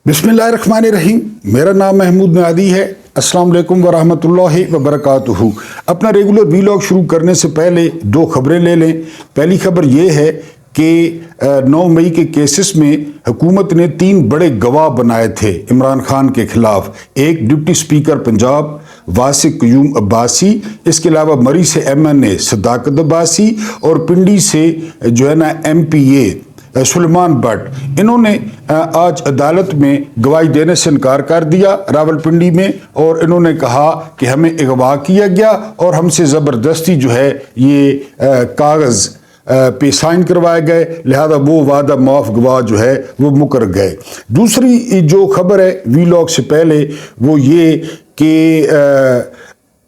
बिस्मिल्लाहिर्रहमानिर्रहीम। मेरा नाम महमूद मियादी है। अस्सलाम वालेकुम वरहमतुल्लाहि वबरकातुहू। अपना रेगुलर वीलॉग शुरू करने से पहले दो खबरें ले लें। पहली खबर ये है कि 9 मई के केसेस में हुकूमत ने 3 बड़े गवाह बनाए थे इमरान खान के खिलाफ। एक डिप्टी स्पीकर पंजाब वासिक क्यूम अब्बासी, इसके अलावा मरी से MNA सदाकत अब्बासी और पिंडी से जो है ना MPA सुलेमान भट्ट। इन्होंने आज अदालत में गवाही देने से इनकार कर दिया रावलपिंडी में, और इन्होंने कहा कि हमें अगवा किया गया और हमसे ज़बरदस्ती जो है ये कागज़ पे साइन करवाए गए, लिहाजा वो वादा माफ गवाह जो है वो मुकर गए। दूसरी जो खबर है वीलॉग से पहले वो ये कि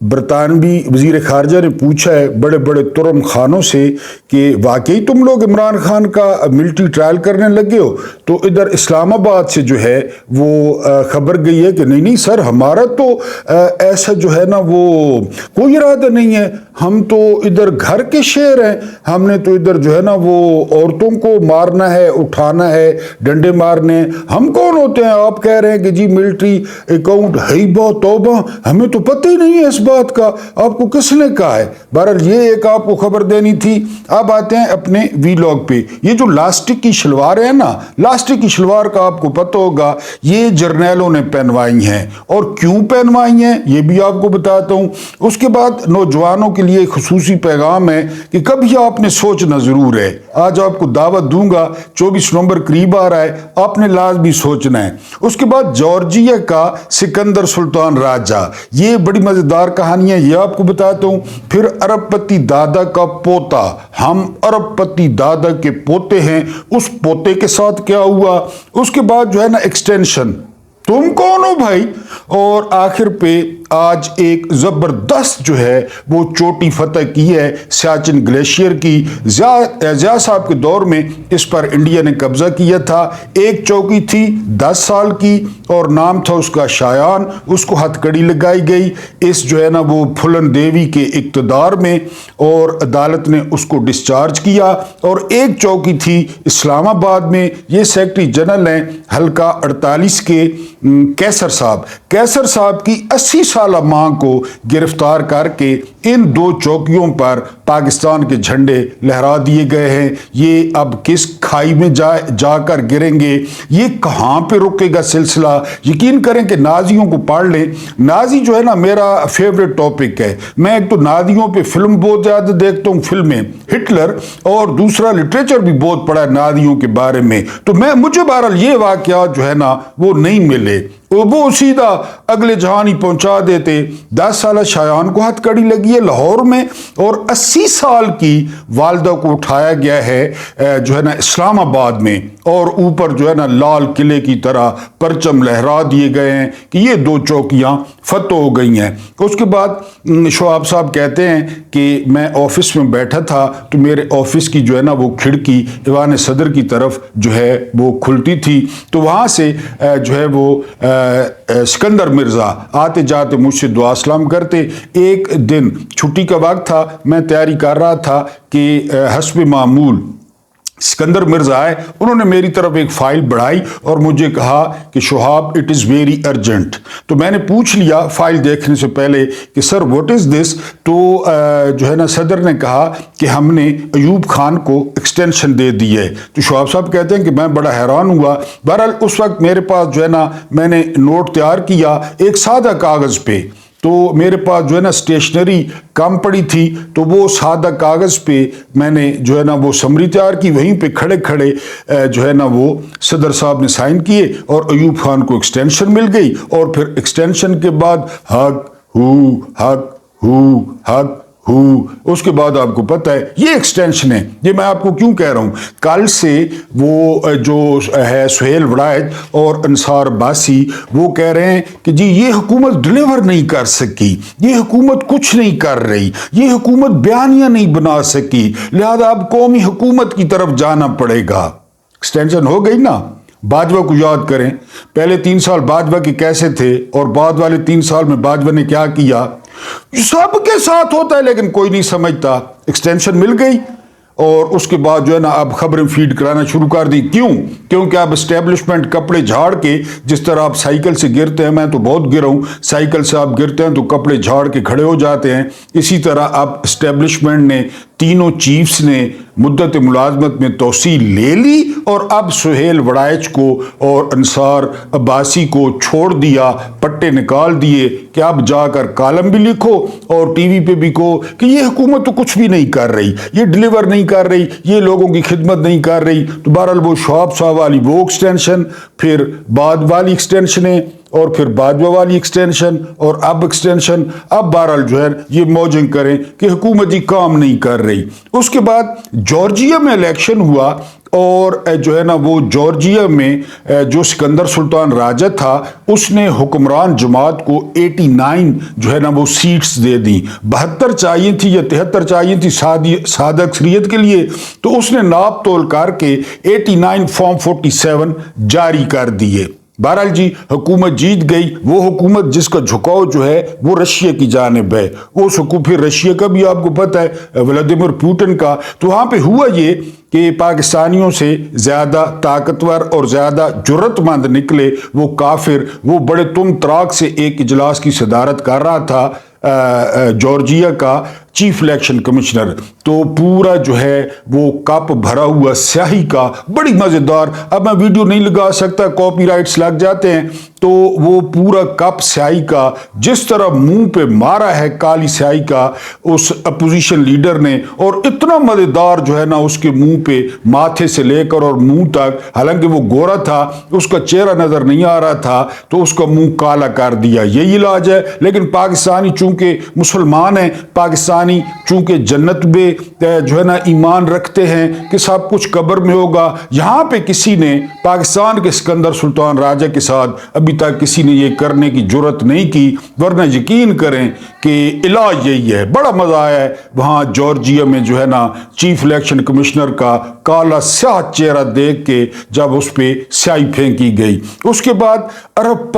बरतानवी वज़ीर ख़ारजा ने पूछा है बड़े बड़े तुरम खानों से कि वाकई तुम लोग इमरान खान का मिलिट्री ट्रायल करने लगे हो। तो इधर इस्लामाबाद से जो है वो खबर गई है कि नहीं सर, हमारा तो ऐसा जो है ना वो कोई इरादा नहीं है, हम तो इधर घर के शेर हैं, हमने तो इधर जो है ना वो औरतों को मारना है, उठाना है, डंडे मारने। हम कौन होते हैं? आप कह रहे हैं कि जी मिलिट्री अकाउंट है बहुत, तौबा हमें तो पता ही नहीं है इस बात का, आपको किसने कहा है? बहरहाल ये एक आपको खबर देनी थी। अब आते हैं अपने वीलॉग पे। ये जो लास्टिक की शलवार है ना, लास्टिक की शलवार का आपको पता होगा ये जर्नैलों ने पहनवाई हैं, और क्यों पहनवाई हैं ये भी आपको बताता हूँ। उसके बाद नौजवानों के लिए खुसूसी पैगाम है कि कभी आपने सोचना जरूर है। आज आपको दावत दूंगा, 24 नवंबर करीब आ रहा है, आपने लाजमी सोचना है। उसके बाद जॉर्जिया का सिकंदर सुल्तान राजा, ये बड़ी मजेदार कहानी है, ये आपको बताता हूं। फिर अरबपति दादा का पोता, हम अरबपति दादा के पोते हैं, उस पोते के साथ क्या हुआ। उसके बाद जो है ना एक्सटेंशन, तुम कौन हो भाई। और आखिर पे आज एक ज़बरदस्त जो है वो चोटी फतह की है सियाचिन ग्लेशियर की। ज़िया साहब के दौर में इस पर इंडिया ने कब्जा किया था। एक चौकी थी 10 साल की और नाम था उसका शायान, उसको हथकड़ी लगाई गई इस जो है ना वो फुलन देवी के इक़्तिदार में, और अदालत ने उसको डिस्चार्ज किया। और एक चौकी थी इस्लामाबाद में, ये सेक्रेटरी जनरल हैं हल्का 48 के कैसर साहब की 80 साल मां को गिरफ्तार करके इन 2 चौकियों पर पाकिस्तान के झंडे लहरा दिए गए हैं। ये अब किस खाई में जाकर गिरेंगे, ये कहां पे रुकेगा सिलसिला। यकीन करें कि नाजियों को पढ़ लें। नाजी जो है ना मेरा फेवरेट टॉपिक है। मैं एक तो नाजियों पे फिल्म बहुत ज्यादा देखता हूं, फिल्में हिटलर, और दूसरा लिटरेचर भी बहुत पढ़ा है नाजियों के बारे में। तो मुझे बहरहाल ये वाकया जो है ना वो नहीं मिले, वो सीधा अगले जहान ही पहुंचा देते। 10 साल शायान को हथकड़ी लगी है लाहौर में, और 80 साल की वालदा को उठाया गया है जो है ना इस्लामाबाद में, और ऊपर जो है ना लाल किले की तरह परचम लहरा दिए गए हैं कि ये 2 चौकियां फतह हो गई हैं। उसके बाद शोआब साहब कहते हैं कि मैं ऑफिस में बैठा था तो मेरे ऑफिस की जो है ना वो खिड़की ईवान सदर की तरफ जो है वो खुलती थी, तो वहाँ से जो है वो सिकंदर मिर्ज़ा आते जाते मुझसे दुआ सलाम करते। एक दिन छुट्टी का वक्त था, मैं तैयारी कर रहा था कि हस्ब मामूल सिकंदर मिर्ज़ा आए, उन्होंने मेरी तरफ एक फ़ाइल बढ़ाई और मुझे कहा कि शोहाब इट इज़ वेरी अर्जेंट। तो मैंने पूछ लिया फ़ाइल देखने से पहले कि सर व्हाट इज़ दिस। तो जो है ना सदर ने कहा कि हमने अयूब खान को एक्सटेंशन दे दी है। तो शोहाब साहब कहते हैं कि मैं बड़ा हैरान हुआ। बहरहाल उस वक्त मेरे पास जो है ना मैंने नोट तैयार किया एक सादा कागज़ पे, तो मेरे पास जो है ना स्टेशनरी कम पड़ी थी, तो वो सादा कागज़ पे मैंने जो है ना वो समरी तैयार की, वहीं पे खड़े खड़े जो है ना वो सदर साहब ने साइन किए और अयूब खान को एक्सटेंशन मिल गई। और फिर एक्सटेंशन के बाद हक हू उसके बाद आपको पता है ये एक्सटेंशन है। ये मैं आपको क्यों कह रहा हूँ, कल से वो जो है सुहेल वड़ायत और अंसार बासी वो कह रहे हैं कि जी ये हुकूमत डिलीवर नहीं कर सकी, ये हुकूमत कुछ नहीं कर रही, ये हुकूमत बयानियां नहीं बना सकी, लिहाजा अब कौमी हुकूमत की तरफ जाना पड़ेगा। एक्सटेंशन हो गई ना। बाजवा को याद करें, पहले 3 साल बाजवा के कैसे थे और बाद वाले 3 साल में बाजवा ने क्या किया। सबके साथ होता है लेकिन कोई नहीं समझता। एक्सटेंशन मिल गई, اور اس کے بعد جو ہے نا اب خبریں فیڈ کرانا شروع کر دی. کیوں؟ کیونکہ اب اسٹیبلشمنٹ کپڑے جھاڑ کے، جس طرح آپ سائیکل سے گرتے ہیں، میں تو بہت گرا ہوں، سائیکل سے آپ گرتے ہیں تو کپڑے جھاڑ کے کھڑے ہو جاتے ہیں، اسی طرح اب اسٹیبلشمنٹ نے، تینوں چیفز نے مدت ملازمت میں توسیع لے لی اور اب سہیل وڑائچ کو اور انصار عباسی کو چھوڑ دیا، پٹے نکال دیے کہ اب جا کر کالم بھی لکھو اور ٹی وی پہ بھی کہو کہ یہ حکومت تو کچھ بھی نہیں کر رہی، یہ ڈلیور نہیں کر رہی، یہ لوگوں کی خدمت نہیں کر رہی. تو بہرحال وہ شواب صاحب والی وہ ایکسٹینشن، پھر بعد والی ایکسٹینشنیں، اور پھر باجوہ والی ایکسٹینشن، اور اب ایکسٹینشن. اب بہرحال جو ہے یہ موجنگ کریں کہ حکومت ہی کام نہیں کر رہی. اس کے بعد جارجیا میں الیکشن ہوا اور جو ہے نا وہ جارجیا میں جو سکندر سلطان راجہ تھا اس نے حکمران جماعت کو 89 جو ہے نا وہ سیٹس دے دیں. 72 چاہیے تھی یا 73 چاہیے تھی سادہ اکثریت کے لیے، تو اس نے ناپ تول کر کے 89 فارم 47 جاری کر دیے. بہرحال جی حکومت جیت گئی، وہ حکومت جس کا جھکاؤ جو ہے وہ رشیا کی جانب ہے. وہ پھر رشیا کا بھی آپ کو پتہ ہے، ولادیمیر پوٹن کا. تو وہاں پہ ہوا یہ کہ پاکستانیوں سے زیادہ طاقتور اور زیادہ جرت مند نکلے وہ کافر. وہ بڑے تم تراک سے ایک اجلاس کی صدارت کر رہا تھا جارجیا کا چیف الیکشن کمشنر. تو پورا جو ہے وہ کپ بھرا ہوا سیاہی کا، بڑی مزیدار. اب میں ویڈیو نہیں لگا سکتا، کاپی رائٹس لگ جاتے ہیں. تو وہ پورا کپ سیاہی کا جس طرح منہ پہ مارا ہے کالی سیاہی کا اس اپوزیشن لیڈر نے، اور اتنا مزیدار جو ہے نا اس کے منہ پہ ماتھے سے لے کر اور منہ تک، حالانکہ وہ گورا تھا، اس کا چہرہ نظر نہیں آ رہا تھا، تو اس کا منہ کالا کر دیا. یہی علاج ہے. لیکن پاکستانی چونکہ مسلمان ہیں، پاکستانی چونکہ جنت میں جو ہے نا ایمان رکھتے ہیں کہ سب کچھ قبر میں ہوگا، یہاں پہ کسی نے پاکستان کے سکندر سلطان راجہ کے ساتھ ابھی تک کسی نے یہ کرنے کی جرت نہیں کی. ورنہ یقین کریں کہ علاج یہی ہے. بڑا مزہ آیا ہے وہاں جارجیا میں جو ہے نا چیف الیکشن کمشنر کا کالا سیاہ چہرہ دیکھ کے جب اس پہ سیاہی پھینکی گئی. اس کے بعد ارب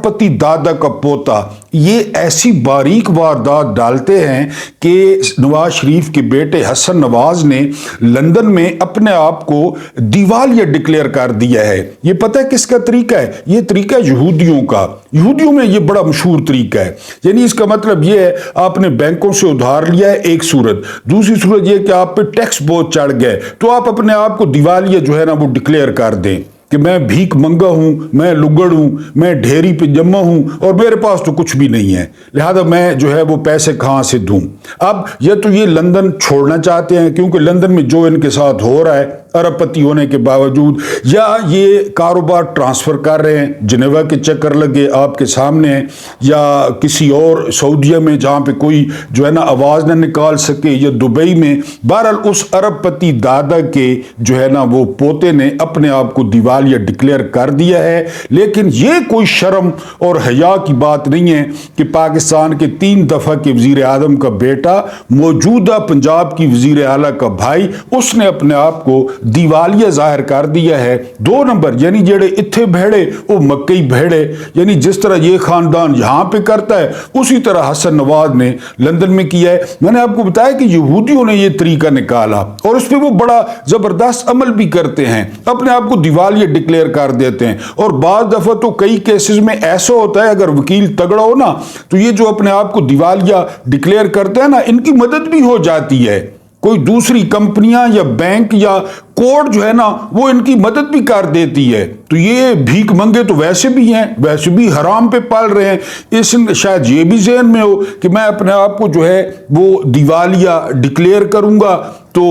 پتی دادا کا پوتا یہ ایسی باریک واردات ڈالتے ہیں کہ نواز شریف کے بیٹے حسن نواز نے لندن میں اپنے آپ کو دیوالیہ ڈکلیئر کر دیا ہے. یہ پتہ ہے کس کا طریقہ ہے؟ یہ طریقہ یہودیوں کا. یہودیوں میں یہ بڑا مشہور طریقہ ہے. یعنی اس کا مطلب یہ ہے آپ نے بینکوں سے ادھار لیا ہے ایک صورت، دوسری صورت یہ کہ آپ پہ ٹیکس بہت چڑھ گئے، تو آپ اپنے آپ کو دیوالیہ جو ہے نا وہ ڈکلیئر کر دیں کہ میں بھیک منگا ہوں، میں لگڑ ہوں، میں ڈھیری پہ جمع ہوں اور میرے پاس تو کچھ بھی نہیں ہے، لہذا میں جو ہے وہ پیسے کہاں سے دوں. اب یہ لندن چھوڑنا چاہتے ہیں کیونکہ لندن میں جو ان کے ساتھ ہو رہا ہے ارب پتی ہونے کے باوجود، یا یہ کاروبار ٹرانسفر کر رہے ہیں، جنیوا کے چکر لگے آپ کے سامنے ہیں، یا کسی اور سعودیہ میں جہاں پہ کوئی جو ہے نا آواز نہ نکال سکے، یا دبئی میں. بہرحال اس ارب پتی دادا کے جو ہے نا وہ پوتے نے اپنے آپ کو دیوالیہ ڈکلیئر کر دیا ہے. لیکن یہ کوئی شرم اور حیا کی بات نہیں ہے کہ پاکستان کے 3 دفعہ کے وزیر اعظم کا بیٹا، موجودہ پنجاب کی وزیر اعلیٰ کا بھائی، اس نے اپنے آپ کو دیوالیہ ظاہر کر دیا ہے. 2 نمبر یعنی جڑے اتھے بھیڑے وہ مکئی بھیڑے، یعنی جس طرح یہ خاندان یہاں پہ کرتا ہے اسی طرح حسن نواز نے لندن میں کیا ہے. میں نے آپ کو بتایا کہ یہودیوں نے یہ طریقہ نکالا اور اس پہ وہ بڑا زبردست عمل بھی کرتے ہیں، اپنے آپ کو دیوالیہ ڈکلیئر کر دیتے ہیں. اور بعض دفعہ تو کئی کیسز میں ایسا ہوتا ہے اگر وکیل تگڑا ہو نا تو یہ جو اپنے آپ کو دیوالیہ ڈکلیئر کرتے ہیں نا ان کی مدد بھی ہو جاتی ہے. کوئی دوسری کمپنیاں یا بینک یا کورٹ جو ہے نا وہ ان کی مدد بھی کر دیتی ہے. تو یہ بھیک منگے تو ویسے بھی ہیں، ویسے بھی حرام پہ پال رہے ہیں. اس شاید یہ بھی ذہن میں ہو کہ میں اپنے آپ کو جو ہے وہ دیوالیہ ڈکلیئر کروں گا تو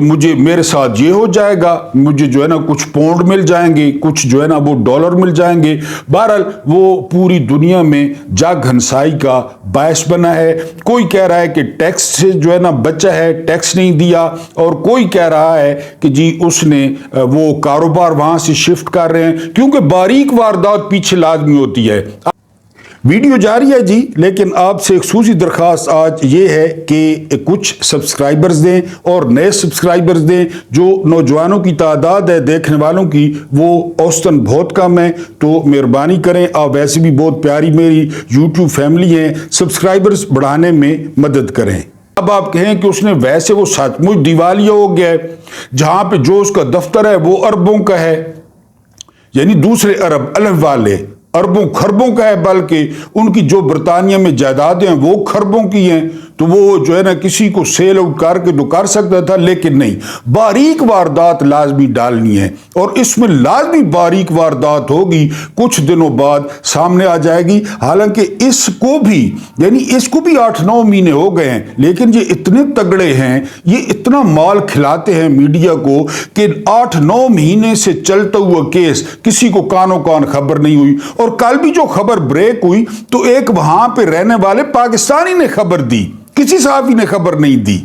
مجھے میرے ساتھ یہ ہو جائے گا، مجھے جو ہے نا کچھ پاؤنڈ مل جائیں گے، کچھ جو ہے نا وہ ڈالر مل جائیں گے. بہرحال وہ پوری دنیا میں جگ ہنسائی کا باعث بنا ہے. کوئی کہہ رہا ہے کہ ٹیکس سے جو ہے نا بچا ہے، ٹیکس نہیں دیا، اور کوئی کہہ رہا ہے کہ جی اس نے وہ کاروبار وہاں سے شفٹ کر رہے ہیں، کیونکہ باریک واردات پیچھے لازمی ہوتی ہے. ویڈیو جاری ہے جی، لیکن آپ سے ایک خصوصی درخواست آج یہ ہے کہ کچھ سبسکرائبرز دیں اور نئے سبسکرائبرز دیں. جو نوجوانوں کی تعداد ہے دیکھنے والوں کی وہ اوسطاً بہت کم ہے، تو مہربانی کریں. آپ ویسے بھی بہت پیاری میری یوٹیوب فیملی ہیں، سبسکرائبرز بڑھانے میں مدد کریں. अब आप कहें कि उसने वैसे वो सचमुच दिवालिया हो गया है, जहां पे जो उसका दफ्तर है वो अरबों का है, यानी दूसरे अरब अलग वाले अरबों खरबों का है, बल्कि उनकी जो बरतानिया में जायदादें हैं वो खरबों की हैं, तो वो जो है ना किसी को सेल आउट करके तो कर सकता था, लेकिन नहीं, बारीक वारदात लाजमी डालनी है और इसमें लाजमी बारीक वारदात होगी, कुछ दिनों बाद सामने आ जाएगी। हालांकि इसको भी यानी इसको भी 8-9 महीने हो गए हैं, लेकिन ये इतने तगड़े हैं, ये इतना माल खिलाते हैं मीडिया को कि 8-9 महीने से चलता हुआ केस किसी को कानो कान खबर नहीं हुई। और कल भी जो खबर ब्रेक हुई तो एक वहां पे रहने वाले पाकिस्तानी ने खबर दी, किसी सहाफी ने खबर नहीं दी।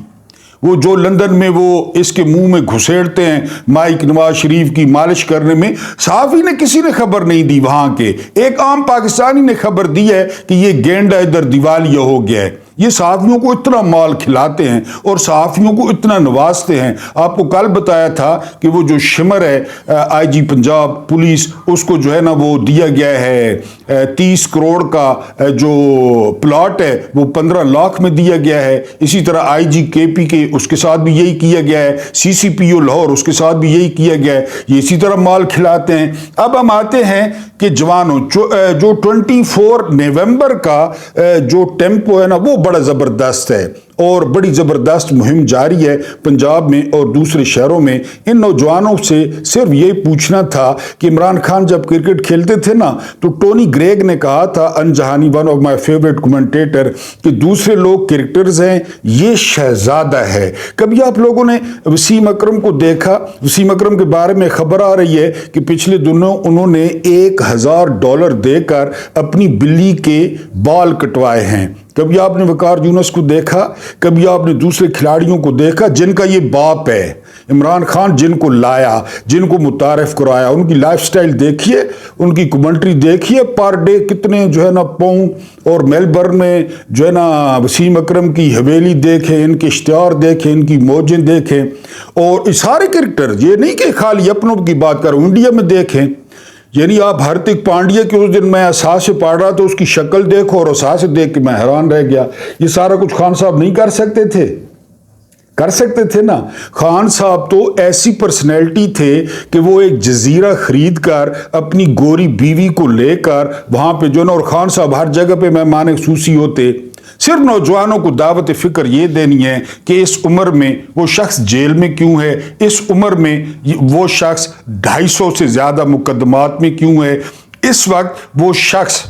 वो जो लंदन में वो इसके मुंह में घुसेड़ते हैं माइक नवाज शरीफ की मालिश करने में, सहाफी ने किसी ने खबर नहीं दी। वहां के एक आम पाकिस्तानी ने खबर दी है कि ये गेंडा इधर दिवालिया हो गया है। ये सहाफियों को इतना माल खिलाते हैं और सहाफियों को इतना नवाजते हैं। आपको कल बताया था कि वो जो शिमर है आईजी पंजाब पुलिस, उसको जो है ना वो दिया गया है 30 करोड़ का जो प्लॉट है वो 15 लाख में दिया गया है। इसी तरह आईजी केपी के उसके साथ भी यही किया गया है, सीसीपीओ लाहौर उसके साथ भी यही किया गया है। ये इसी तरह माल खिलाते हैं। अब हम आते हैं कि जवानों जो 24 नवंबर का जो टेम्पो है ना वो बड़ा जबरदस्त है और बड़ी जबरदस्त मुहिम जारी है पंजाब में और दूसरे शहरों में। इन नौजवानों से सिर्फ ये पूछना था कि इमरान खान जब क्रिकेट खेलते थे ना तो टोनी ग्रेग ने कहा था, अनजहानी one of my favourite commentator, कि दूसरे लोग क्रिकेटर्स हैं, ये शहजादा है। कभी आप लोगों ने वसीम अकरम को देखा? वसीम अकरम के बारे में खबर आ रही है कि पिछले दिनों उन्होंने $1000 देकर अपनी बिल्ली के बाल कटवाए हैं। कभी आपने वकार यूनुस को देखा? कभी आपने दूसरे खिलाड़ियों को देखा जिनका ये बाप है? इमरान खान जिनको लाया, जिनको मुतारिफ कराया, उनकी लाइफस्टाइल देखिए, उनकी कमेंट्री देखिए, पर डे कितने जो है ना पाउंड। और मेलबर्न में जो है ना वसीम अकरम की हवेली देखें, इनके इश्तिहार देखें, इनकी मौजें देखें। और सारे क्रिकेटर, ये नहीं कि खाली अपनों की बात करूं, इंडिया में देखें, यानी आप हार्दिक पांड्या के उस दिन मैं एहसास से पढ़ रहा था, उसकी शक्ल देखो और एहसास से देख के मैं हैरान रह गया। ये सारा कुछ खान साहब नहीं कर सकते थे? कर सकते थे ना। खान साहब तो ऐसी पर्सनैलिटी थे कि वो एक जजीरा खरीद कर अपनी गोरी बीवी को लेकर वहां पे जो ना, और खान साहब हर जगह पे मेहमान खुसूसी होते। सिर्फ नौजवानों को दावत फिक्र ये देनी है कि इस उम्र में वो शख्स जेल में क्यों है, इस उम्र में वो शख्स 250 से ज्यादा मुकदमात में क्यों है, इस वक्त वो शख्स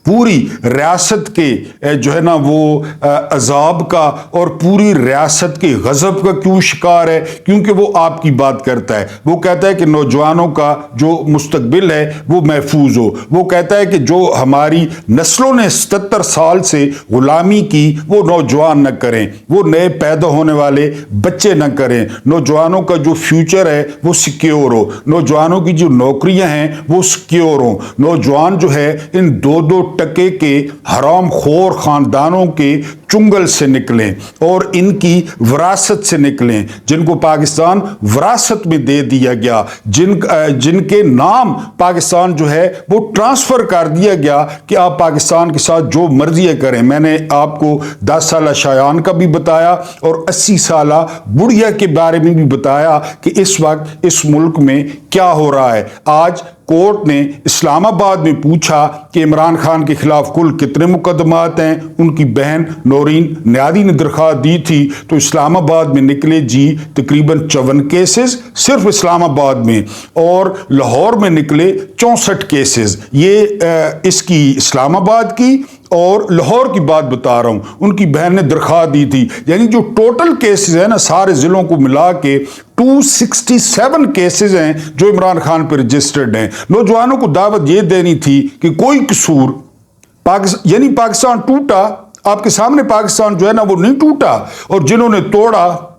पूरी रियासत के जो है ना वो अजाब का और पूरी रियासत के गजब का क्यों शिकार है? क्योंकि वो आपकी बात करता है। वो कहता है कि नौजवानों का जो मुस्तकबिल है वो महफूज हो। वो कहता है कि जो हमारी नस्लों ने 77 साल से गुलामी की वो नौजवान न करें, वो नए पैदा होने वाले बच्चे न करें। नौजवानों का जो फ्यूचर है वो सिक्योर हो, नौजवानों की जो नौकरियां हैं वो सिक्योर हो। नौजवान जो है इन 2-2 टके के हराम खोर खानदानों के चुंगल से निकलें और इनकी विरासत से निकलें, जिनको पाकिस्तान विरासत में दे दिया गया, जिनके नाम पाकिस्तान जो है वो ट्रांसफर कर दिया गया कि आप पाकिस्तान के साथ जो मर्जी करें। मैंने आपको 10 साल शायान का भी बताया और 80 साल बुढ़िया के बारे में भी बताया कि इस वक्त इस मुल्क में क्या हो रहा है। आज कोर्ट ने इस्लामाबाद में पूछा कि इमरान खान के खिलाफ कुल कितने मुकदमात हैं। उनकी बहन नौरीन नियादी ने दरख्वास्त दी थी तो इस्लामाबाद में निकले जी तकरीबन 54 केसेस सिर्फ इस्लामाबाद में, और लाहौर में निकले 64 केसेस। ये इसकी इस्लामाबाद की और लाहौर की बात बता रहा हूं। उनकी बहन ने दरख्वास्त दी थी, यानी जो टोटल केसेस है ना सारे जिलों को मिला के 267 केसेस हैं जो इमरान खान पर रजिस्टर्ड हैं। नौजवानों को दावत ये देनी थी कि कोई कसूर यानी पाकिस्तान टूटा, आपके सामने पाकिस्तान जो है ना वो नहीं टूटा, और जिन्होंने तोड़ा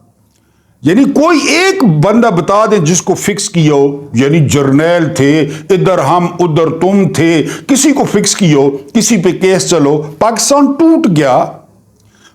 यानी कोई एक बंदा बता दें जिसको फिक्स किया हो, यानी जर्नैल थे, इधर हम उधर तुम थे, किसी को फिक्स किया हो, किसी पे केस चलो, पाकिस्तान टूट गया,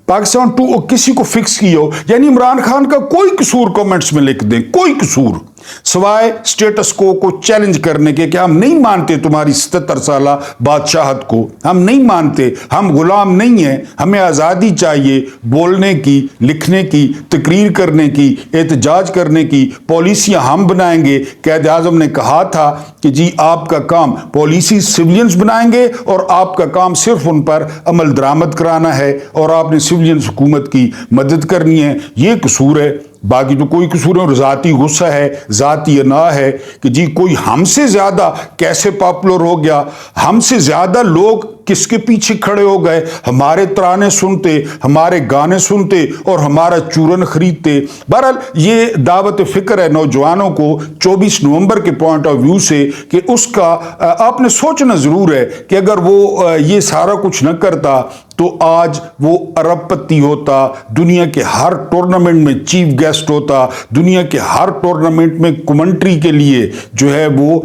पाकिस्तान किसी को फिक्स किया हो, यानी इमरान खान का कोई कसूर कमेंट्स में लिख दें, कोई कसूर। سوائے سٹیٹس کو چیلنج کرنے کے کہ ہم نہیں مانتے تمہاری 77 سالہ بادشاہت کو، ہم نہیں مانتے، ہم غلام نہیں ہیں، ہمیں آزادی چاہیے بولنے کی، لکھنے کی، تقریر کرنے کی، احتجاج کرنے کی، پالیسیاں ہم بنائیں گے۔ قائد اعظم نے کہا تھا کہ جی آپ کا کام پالیسی سویلینز بنائیں گے اور آپ کا کام صرف ان پر عمل درآمد کرانا ہے اور آپ نے سویلینز حکومت کی مدد کرنی ہے۔ یہ قصور ہے، باقی تو کوئی قصور نہیں۔ اور ذاتی غصہ ہے، ذاتی انا ہے کہ جی کوئی ہم سے زیادہ کیسے پاپولر ہو گیا، ہم سے زیادہ لوگ کس کے پیچھے کھڑے ہو گئے، ہمارے ترانے سنتے، ہمارے گانے سنتے اور ہمارا چورن خریدتے۔ بہرحال یہ دعوت فکر ہے نوجوانوں کو 24 نومبر کے پوائنٹ آف ویو سے کہ اس کا آپ نے سوچنا ضرور ہے کہ اگر وہ یہ سارا کچھ نہ کرتا تو آج وہ ارب پتی ہوتا، دنیا کے ہر ٹورنامنٹ میں چیف گیسٹ ہوتا، دنیا کے ہر ٹورنامنٹ میں کمنٹری کے لیے جو ہے وہ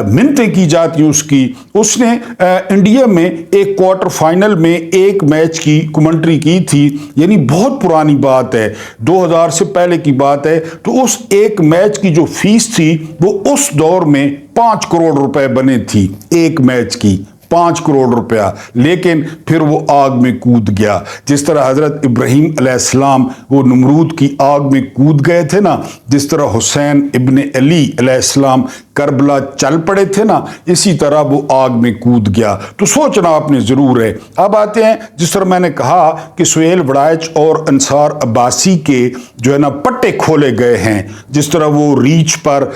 منتیں کی جاتی اس کی۔ اس نے انڈیا میں ایک کوارٹر فائنل میں ایک میچ کی کمنٹری کی تھی، یعنی بہت پرانی بات ہے، 2000 سے پہلے کی بات ہے۔ تو اس ایک میچ کی جو فیس تھی وہ اس دور میں 5 کروڑ روپے بنے تھی، ایک میچ کی 5 کروڑ روپیہ، لیکن پھر وہ آگ میں کود گیا۔ جس طرح حضرت ابراہیم علیہ السلام وہ نمرود کی آگ میں کود گئے تھے نا، جس طرح حسین ابن علی علیہ السلام کربلا چل پڑے تھے نا، اسی طرح وہ آگ میں کود گیا۔ تو سوچنا آپ نے ضرور ہے۔ اب آتے ہیں، جس طرح میں نے کہا کہ سہیل وڑائچ اور انصار عباسی کے جو ہے نا پٹے کھولے گئے ہیں، جس طرح وہ ریچ پر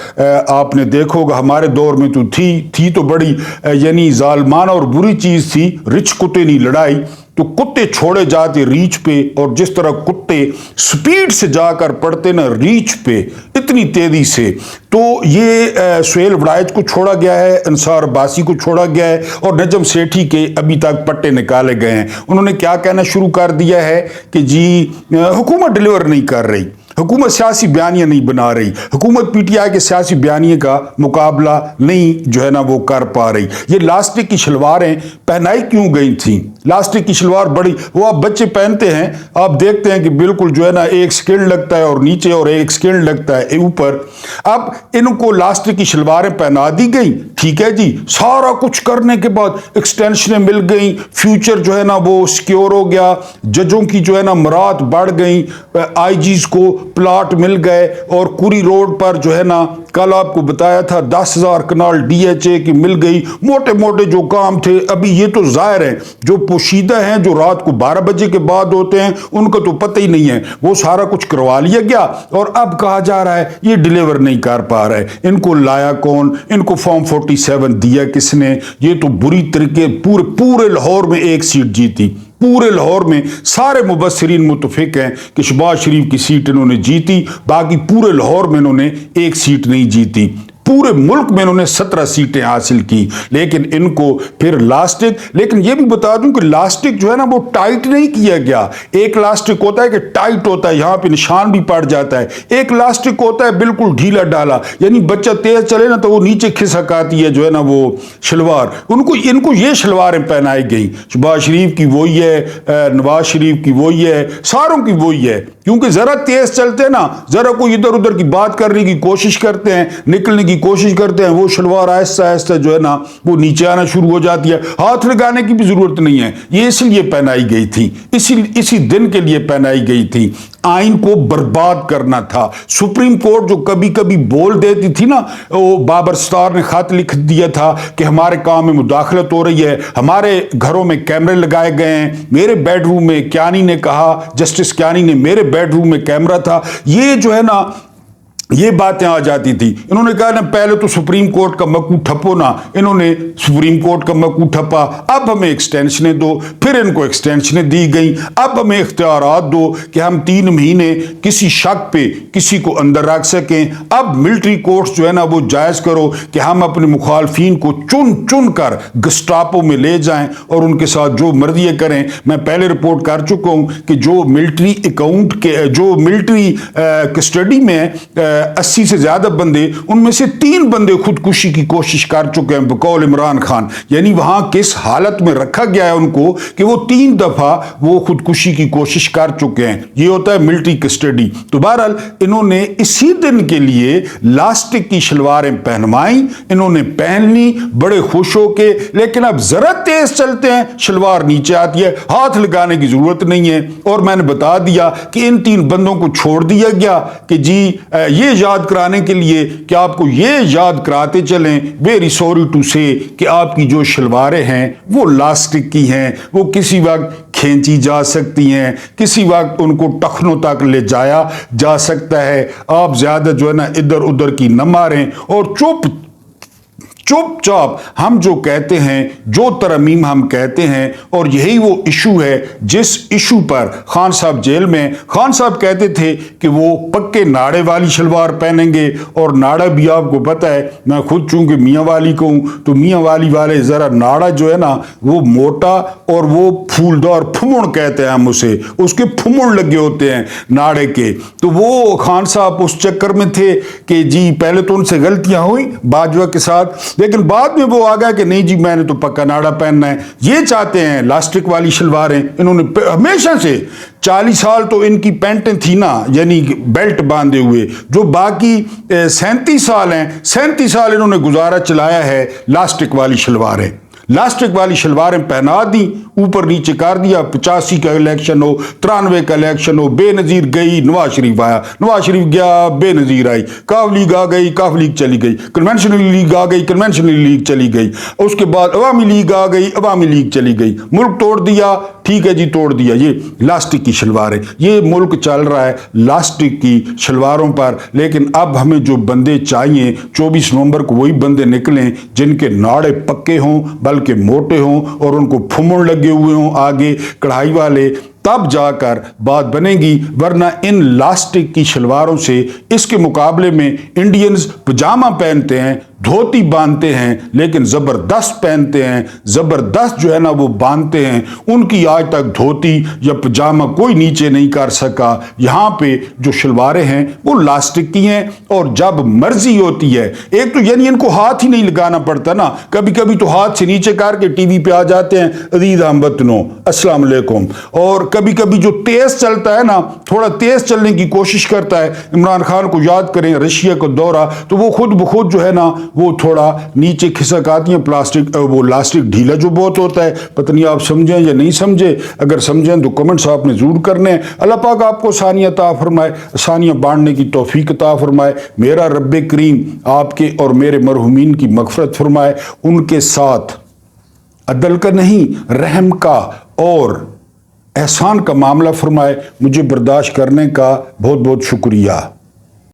آپ نے دیکھو گا، ہمارے دور میں تو تھی تو بڑی یعنی ظالمانہ اور بری چیز تھی، رچ کتے نہیں لڑائی، تو کتے چھوڑے جاتے ریچ پہ، اور جس طرح کتے سپیڈ سے جا کر پڑتے نا ریچ پہ اتنی تیزی سے، تو یہ سہیل وڑائچ کو چھوڑا گیا ہے، انصار عباسی کو چھوڑا گیا ہے، اور نجم سیٹھی کے ابھی تک پٹے نکالے گئے ہیں۔ انہوں نے کیا کہنا شروع کر دیا ہے کہ جی حکومت ڈیلیور نہیں کر رہی، حکومت سیاسی بیانیہ نہیں بنا رہی، حکومت پی ٹی آئی کے سیاسی بیانیے کا مقابلہ نہیں جو ہے نا وہ کر پا رہی۔ یہ لاسٹک کی شلواریں پہنائی کیوں گئی تھیں؟ لاسٹک کی شلوار بڑی وہ آپ بچے پہنتے ہیں، آپ دیکھتے ہیں کہ بالکل جو ہے نا ایک سکینڈ لگتا ہے اور نیچے، اور ایک سکینڈ لگتا ہے اوپر۔ اب ان کو لاسٹک کی شلواریں پہنا دی گئی، ٹھیک ہے جی، سارا کچھ کرنے کے بعد ایکسٹینشنیں مل گئیں، فیوچر جو ہے نا وہ سیکیور ہو گیا، ججوں کی جو ہے نا مراد بڑھ گئیں، آئی جیز کو پلاٹ مل گئے، اور کوری روڈ پر جو ہے نا کل آپ کو بتایا تھا 10,000 کنال ڈی ایچ اے کی مل گئی۔ موٹے موٹے جو کام تھے، ابھی یہ تو ظاہر ہے جو پوشیدہ ہیں، جو رات کو 12 بجے کے بعد ہوتے ہیں، ان کا تو پتہ ہی نہیں ہے، وہ سارا کچھ کروا لیا گیا، اور اب کہا جا رہا ہے یہ ڈیلیور نہیں کر پا رہے۔ ان کو لایا کون؟ ان کو فارم 47 دیا کس نے؟ یہ تو بری طریقے پورے لاہور میں ایک سیٹ جیتی، پورے لاہور میں سارے مبصرین متفق ہیں کہ شہباز شریف کی سیٹ انہوں نے جیتی، باقی پورے لاہور میں انہوں نے ایک سیٹ نہیں جیتی۔ پورے ملک میں انہوں نے 17 سیٹیں حاصل کی، لیکن ان کو پھر لاسٹک، لیکن یہ بھی بتا دوں کہ لاسٹک جو ہے نا وہ ٹائٹ نہیں کیا گیا۔ ایک لاسٹک ہوتا ہے کہ ٹائٹ ہوتا ہے، یہاں پہ نشان بھی پڑ جاتا ہے، ایک لاسٹک ہوتا ہے بالکل ڈھیلا ڈالا، یعنی بچہ تیز چلے نا تو وہ نیچے کھسک آتی ہے جو ہے نا وہ شلوار، ان کو یہ شلواریں پہنائی گئی۔ شہباز شریف کی وہی ہے، نواز شریف کی وہی ہے، ساروں کی وہی ہے، کیونکہ ذرا تیز چلتے ہیں نا، ذرا کوئی ادھر ادھر کی بات کرنے کی کوشش کرتے ہیں، نکلنے کی کوشش کرتے ہیں، وہ شلوار آہستہ آہستہ جو ہے نا وہ نیچے آنا شروع ہو جاتی ہے۔ ہاتھ لگانے کی بھی ضرورت نہیں ہے، یہ اس لیے پہنائی گئی تھی، اسی دن کے لیے پہنائی گئی تھی۔ آئین کو برباد کرنا تھا۔ سپریم کورٹ جو کبھی کبھی بول دیتی تھی نا، وہ بابر ستار نے خط لکھ دیا تھا کہ ہمارے کام میں مداخلت ہو رہی ہے، ہمارے گھروں میں کیمرے لگائے گئے ہیں، میرے بیڈ روم میں کیانی نے کہا، جسٹس کیانی نے، میرے بیڈ روم میں کیمرہ تھا، یہ جو ہے نا یہ باتیں آ جاتی تھی۔ انہوں نے کہا نا پہلے تو سپریم کورٹ کا مکو ٹھپو نا، انہوں نے سپریم کورٹ کا مکو ٹھپا، اب ہمیں ایکسٹینشنیں دو، پھر ان کو ایکسٹینشنیں دی گئیں، اب ہمیں اختیارات دو کہ ہم 3 مہینے کسی شک پہ کسی کو اندر رکھ سکیں، اب ملٹری کورٹس جو ہے نا وہ جائز کرو کہ ہم اپنے مخالفین کو چن کر گسٹاپو میں لے جائیں اور ان کے ساتھ جو مرضی کریں۔ میں پہلے رپورٹ کر چکا ہوں کہ جو ملٹری اکاؤنٹ کے جو ملٹری کسٹڈی میں 80 से ज़्यादा बंदे, उनमें से 3 बंदे खुदकुशी की कोशिश कर चुके हैं बकौल इमरान खान। यानी वहाँ किस हालत में रखा गया है उनको कि वो 3 दफ़ा वो खुदकुशी की कोशिश कर चुके हैं। ये होता है मिलिट्री कस्टडी। तो बहरहाल इन्होंने इसी दिन के लिए लास्टिक की शलवारें पहनवाई, इन्होंने पहन ली बड़े खुश होके, लेकिन अब जरा तेज चलते हैं शलवार नीचे आती है, हाथ लगाने की जरूरत नहीं है। और मैंने बता दिया कि इन 3 बंदों को छोड़ दिया गया कि जी ये याद कराने के लिए कि आपको ये याद कराते चलें, वेरी सॉरी टू से, कि आपकी जो शलवारें हैं वो लास्टिक की हैं, वो किसी वक्त खींची जा सकती हैं, किसी वक्त उनको टखनों तक ले जाया जा सकता है। आप ज्यादा जो है ना इधर उधर की न मारें और चुपचाप हम जो कहते हैं, जो तरमीम हम कहते हैं, और यही वो इशू है जिस इशू पर खान साहब जेल में, खान साहब कहते थे कि वो पक्के नाड़े वाली शलवार पहनेंगे। और नाड़ा भी आपको पता है, मैं खुद चूंकि मियाँ वाली को हूँ, तो मियाँ वाली वाले ज़रा नाड़ा जो है ना वो मोटा और वो फूलदार, फुमुड़ कहते हैं हम उसे, उसके फुमुड़ लगे होते हैं नाड़े के। तो वो खान साहब उस चक्कर में थे कि जी पहले तो उनसे गलतियां हुई बाजवा के साथ, लेकिन बाद में वो आ गया कि नहीं जी मैंने तो पक्का नाड़ा पहनना है। ये चाहते हैं लास्टिक वाली शलवारें, इन्होंने हमेशा से 40 साल तो इनकी पैंटें थी ना, यानी बेल्ट बांधे हुए, जो बाकी 37 साल हैं, 37 साल इन्होंने गुजारा चलाया है लास्टिक वाली शलवारें। लास्टिक वाली शलवारें पहना दी, ऊपर नीचे कर दिया। 85 का इलेक्शन हो, 93 का इलेक्शन हो, बेनजीर गई, नवाज शरीफ आया, नवाज शरीफ गया, बेनजीर आई, काफ लीग आ गई, काफ लीग चली गई, कन्वेंशनल लीग आ गई, कन्वेंशनल लीग चली गई, उसके बाद अवामी लीग आ गई, अवामी लीग चली गई, मुल्क तोड़ दिया, ठीक है जी तोड़ दिया। ये लास्टिक की शलवारें, ये मुल्क चल रहा है लास्टिक की शलवारों पर। लेकिन अब हमें जो बंदे चाहिए, 24 नवंबर को वही बंदे निकलें जिनके नाड़े पक्के हों, बल्कि मोटे हों, और उनको फुमुड़ लगे हुए हों आगे कढ़ाई वाले, तब जाकर बात बनेगी। वरना इन लास्टिक की शलवारों से, इसके मुकाबले में इंडियंस पजामा पहनते हैं, धोती बांधते हैं, लेकिन जबरदस्त पहनते हैं, जबरदस्त जो है ना वो बांधते हैं। उनकी आज तक धोती या पजामा कोई नीचे नहीं कर सका। यहाँ पे जो शलवारें हैं वो लास्टिक की हैं, और जब मर्जी होती है, एक तो यानी इनको हाथ ही नहीं लगाना पड़ता ना, कभी कभी तो हाथ से नीचे करके टीवी पे आ जाते हैं, अजीज हमवतनों अस्सलाम वालेकुम। और कभी कभी जो तेज चलता है ना, थोड़ा तेज चलने की कोशिश करता है, इमरान खान को याद करें रशिया का दौरा, तो वो खुद ब खुद जो है ना वो थोड़ा नीचे खिसक आती है। प्लास्टिक वो लास्टिक ढीला जो बहुत होता है, पता नहीं आप समझें या नहीं समझे, अगर समझें तो कमेंट्स आपने जरूर करने हैं। अल्लाह पाक आपको आसानियां अता फरमाए, आसानियां बांटने की तौफीक अता फरमाए। मेरा रब्बे करीम आपके और मेरे मरहुमीन की मगफरत फरमाए, उनके साथ अदल का नहीं रहम का और एहसान का मामला फरमाए। मुझे बर्दाश्त करने का बहुत बहुत शुक्रिया।